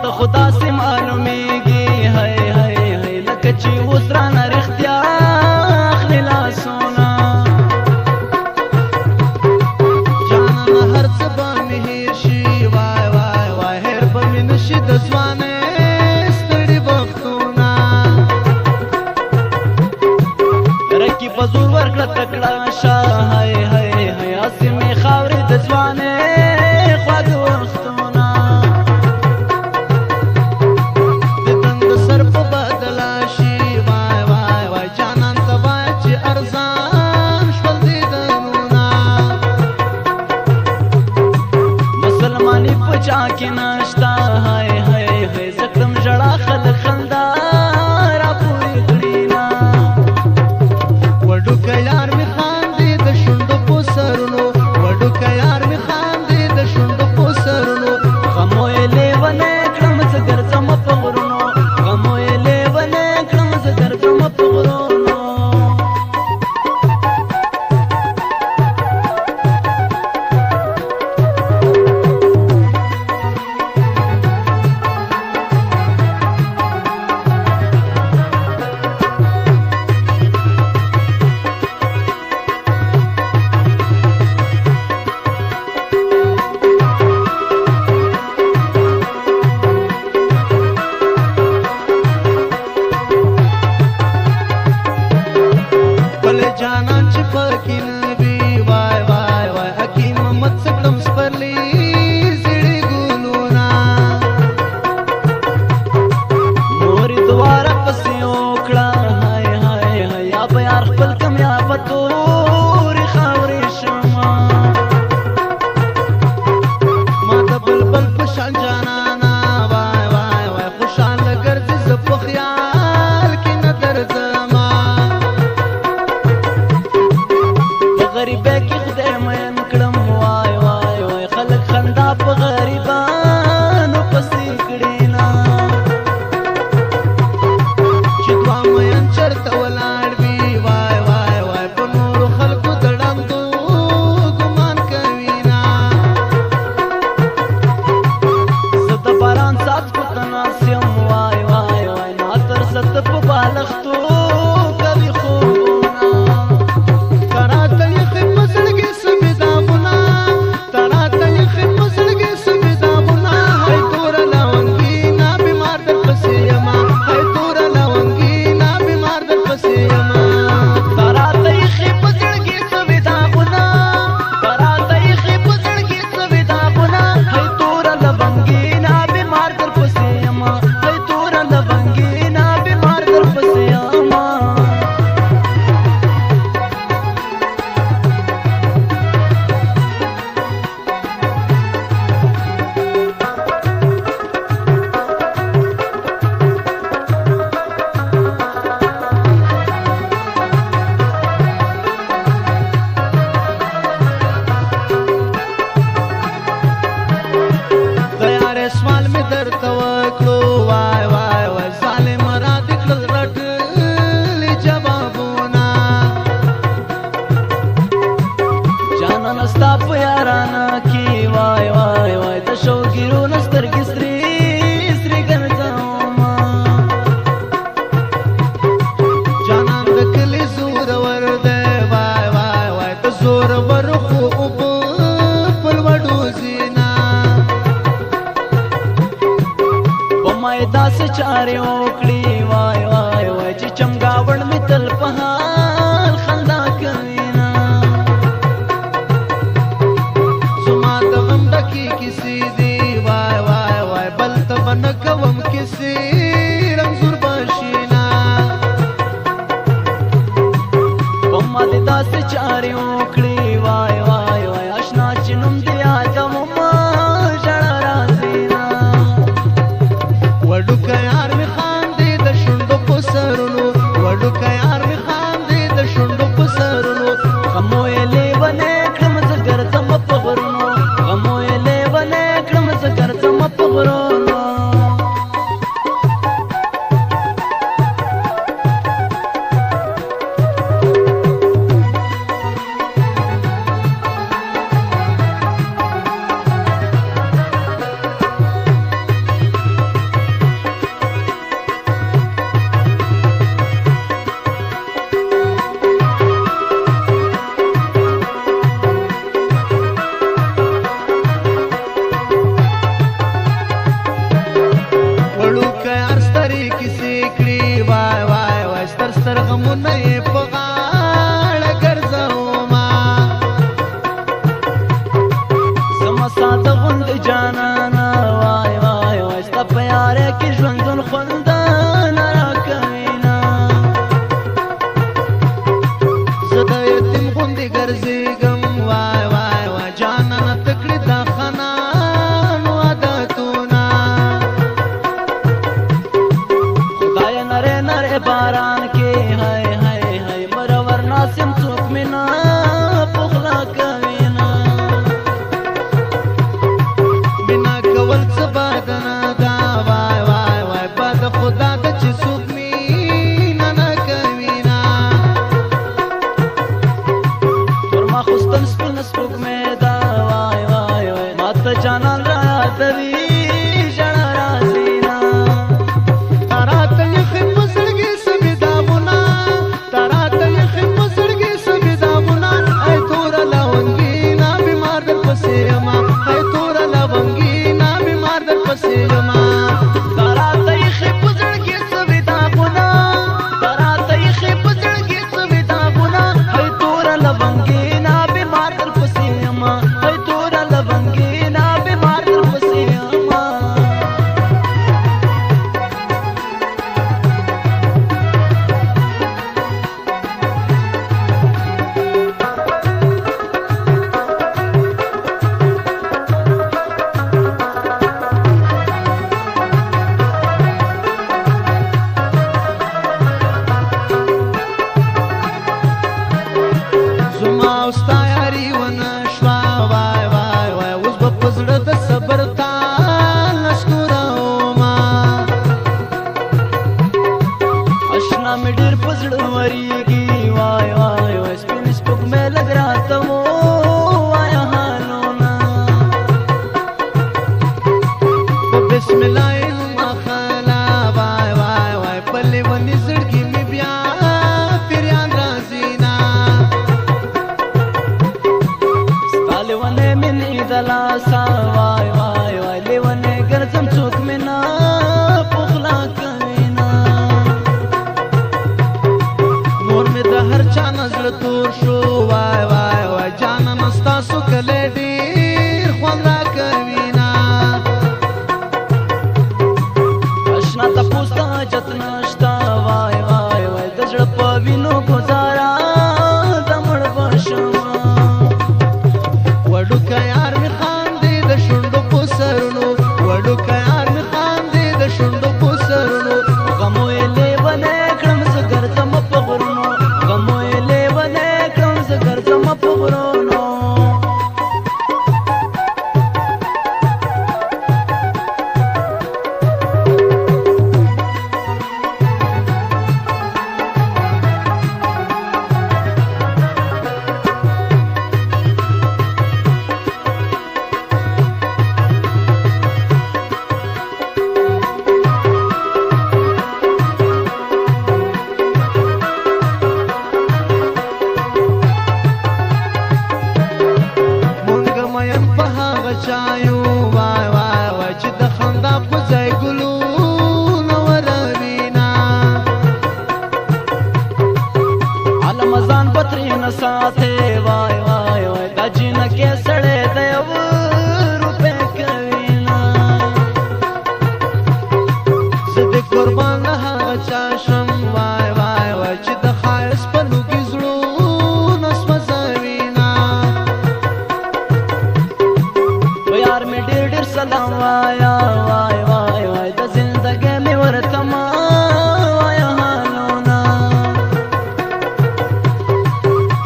ماته خدا سي معلومیږي هاي هاي هاي لکه چې اوس رانه رښتیا اخلي لاسونه جانانه هر څه به مې هېر شي وای وای وای هېر به مې نه شي د ځوانۍ ستړي وختونه رکي په زور ورکړه تکړه شه هاي هاي هاي هسې مې خاورې د ځوانۍ خواږه وختونه د تند سر په بدله شي وای وای وای جانان ته وایه چې ارزان شول دیدنونه مسلماني په چا کې نشته هاي هاي هاي زه کړم ژړا خلک خندا راپورې کړينه وډوکه یار مې خاندي د شونډو په سرونو وډوکه یار مې خاندي د شونډو په سرونو غمو یې لیونی کړم زه ګرځم په غرونو غمو یې لیونی کړم زه ګرځم په غرونو بل جانان چې پکې نه وي وای وای وای حکیم محمد سکړم سپرلی زړې ګلونه مورې دواره پسې وکړه هاي هاي هاي یا به یار خپل کم یا به تورې خاورې شمه ما د بلبل په شان جانانا وای وای وای خوشحاله ګرځې زه په خیال کې نه درځمه په غریبۍ کې خدای مین کړم وای وای وای خلک خندا په غریبانو پسې کړينه چې دوه مین چرته ولاړ وي وای وای وای په نورو خلکو د ړندو ګمان کوي نه زه د باران څاڅکو ته ناست یم وای وای وای ناترسه ته په بالښتو کوي خوبونه تراته یخې په زړګي سوې داغونه تراته یخې په زړګي سوې داغونه هی توره لونګینه بیمار درپسې یمه هی توره لونګینه بیمار درپسې یمه تراته یخې په زړګي سوې داغونه تراته یخې په زړګي سوې داغونه هی توره لونګینه بیمار درپسې یمه هی توره لونګینه بیمار درپسې یمه د یارې سوال مې درته وکړو وای وای وای ظالم را دې کړل رټلي جوابونه جانانه ستا په یارانه کې وای وای وای د شوګیرو نه سترګې سرې سرې ګرځومه جانان د کلي زورور دی وای وای وای د زورور خو اوبه په لوړو ځينه په ما یې داسې چارې وکړې وای وای وای چې چمګاوړ مې تل په حال خندا کوینه زما د غم ډکې کیسې دي وای وای وای بل ته به نه کوم کیسې رنځور به شینه په ما دې داسې چارې وکړې وای وای وای اشنا چې نوم دې یادومه ژړا راځي نه وډوکه یار مې خاندي د شونډو په سرونو وډوکه یار مې خاندي د شونډو په سرونو غمو یې لیونی کړم زه ګرځم په غرونو غمو یې لیونی کړم زه ګرځم په غرونو کې ژوندون خوند نه راکوينا زه د یتیم غوندې ګرځېږم وای وای وای جانانه ته کړې دا خنانو عادتونه خدای نری نری باران کې هاي هاي هاي مرور ناسم څوک مې نه پخلا کوينا بنا کول څه باد نه دا وای وای وای باد خدا ته چې څوک مینه نه کوينا پر ما خوستن سپین سپوږ مې دا وای وای وای ماته جانان را یادوي ژړا راځينا تارا ته یخې په زړګي سمې داغونه تارا ته یخې په زړګي سمې داغونه ای توره لونګینه بیمار در پسې یمه ای توره لونګینه بیمار در پسې یمه تارا ته یې په زړګي سوي داغونه تارا ته یې په زړګي سوي داغونه هي تور لونګینا بیمار در پسې یما هي تور لونګینا بیمار در پسې یما زما او ستا یاري ونه شوه وای وای وای اوس به په زړه د صبر تال نشکوره ومه اشنا مې ډېر په زړه وريږي وای وای وای سپین سپوږ مې لږ راته ووایه حالونه په بسم الله یې مخله وای وای وای په لیوني زړګي مې بیا پیریان راځي نه ستا لیونی مې لیدلاسه وای وای وای لیونی ګرځم څوک مې نه پخلا کوينا نور مې د هر چا نه زړه تور شو وای وای وای جانانه ستاسو کلی ډېر خوند راکوينه اشنا تپوس ته حاجت نشته وای وای وای د زړه په وینو ګزاره د مړ به شمه وډوکه یار مې خاندې د شونډو په سرونو وډوکه یار مې خاندې د شونډو په سرونو غمو یې لیونی کړم زه ګرځم په غرونو غمو یې لیونی کړم زه ګرځم په غرونو مونږ مین په هغه چایو وای وای وای چې د خندا په ځای ګلونه وروینه عالم ځان پتري نه ساتي وای وای وای دا جنکه سړې د یو روپې کوينا زه د قربان له هغه چا شم وای وای وای چې د ښایست په لوګي زړونه سوځوینه و یار مې ډېر ډېر سلام وایا وای وای وای د زندګۍ مې ورته ما وایا حالونه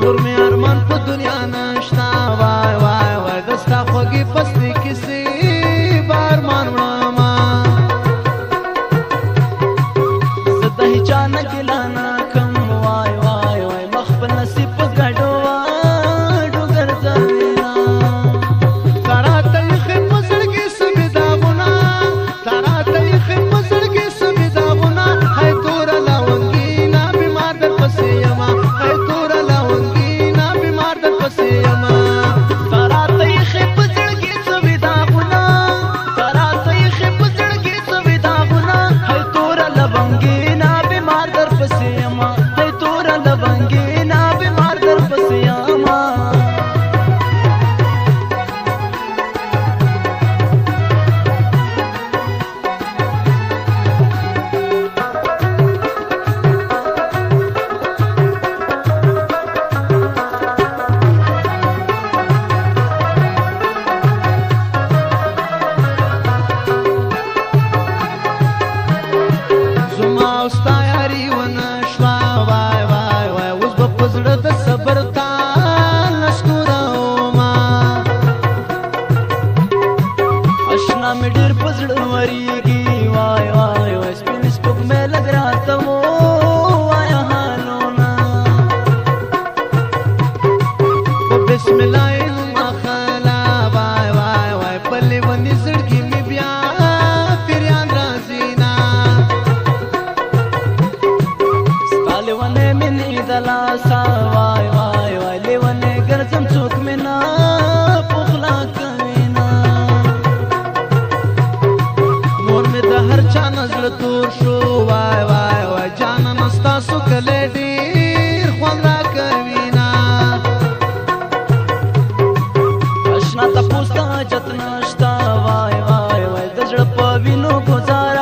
نور مې ارمان په دنیا نشته وای وای وای د ستا خوږې فصلې کیسې به ارمان وړمه زه د هیچا نه ګیله نه کم وای وای وای مخ په نصیب په ګډو واډو ګرځوینه تارا ته یخې په زړګي سمې داغونه وریږي وای وای وای سپین سپوږ مې لګ راته وو وای حالونه بسم الله ما خلا وای وای وای پلي ونی زړګي می بیا پیران رازینا ستاله ونه من دلا سا وای وای وای لیونه ګرځم څوک مې نه پخلا کوینا مور می د هر چا نظر تور شو وای وای وای جان نستا سو کله ډیر خوان را کوینا اشنا ته پوستا جتنا شتا وای وای وای د زړه په وینو گزار